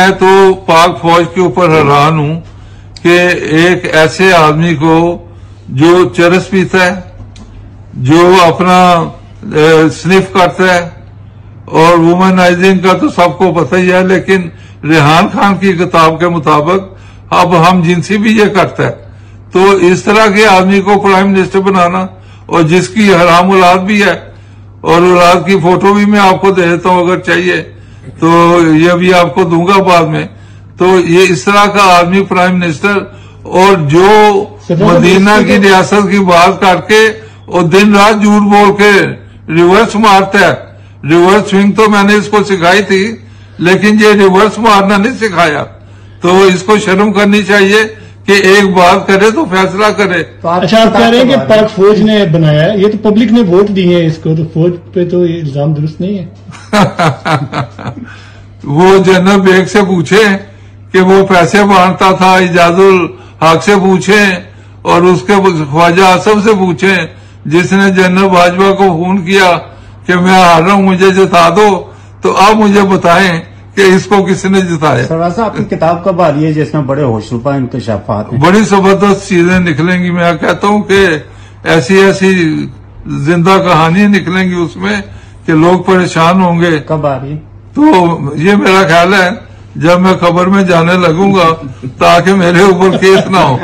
मैं तो पाक फौज के ऊपर हैरान हूं कि एक ऐसे आदमी को जो चरस पीता है, जो अपना स्निफ करता है, और वुमनाइजिंग का तो सबको पता ही है, लेकिन रेहान खान की किताब के मुताबिक अब हम जिनसी भी ये करता है। तो इस तरह के आदमी को प्राइम मिनिस्टर बनाना, और जिसकी हराम औलाद भी है, और औलाद की फोटो भी मैं आपको दे देता हूं अगर चाहिए तो, ये भी आपको दूंगा बाद में। तो ये इस तरह का आदमी प्राइम मिनिस्टर, और जो मदीना की रियासत की बात करके और दिन रात झूठ बोल के रिवर्स मारता है। रिवर्स स्विंग तो मैंने इसको सिखाई थी, लेकिन ये रिवर्स मारना नहीं सिखाया। तो इसको शर्म करनी चाहिए कि एक बात करे तो फैसला करे। तो अच्छा, आप कह रहे हैं कि पाक फौज ने बनाया है, ये तो पब्लिक ने वोट दिए हैं इसको, तो फौज पे तो ये इल्जाम दुरुस्त नहीं है। वो जनरल बेग से पूछे कि वो पैसे बांटता था, इजाजुल हक से पूछे, और उसके ख्वाजा आसफ से पूछे जिसने जनरल बाजवा को फोन किया कि मैं हार रहा हूं, मुझे जिता दो। तो आप मुझे बताएं कि इसको किसने जिताया। सरदार साहब, आपकी किताब कब आ रही है जिसमें बड़े होशरुबा इंकशाफात हैं? बड़ी जबरदस्त चीजें निकलेंगी। मैं कहता हूं कि ऐसी ऐसी जिंदा कहानी निकलेंगी उसमें कि लोग परेशान होंगे। कब आ रही है? तो ये मेरा ख्याल है जब मैं खबर में जाने लगूंगा, ताकि मेरे ऊपर केस ना हो।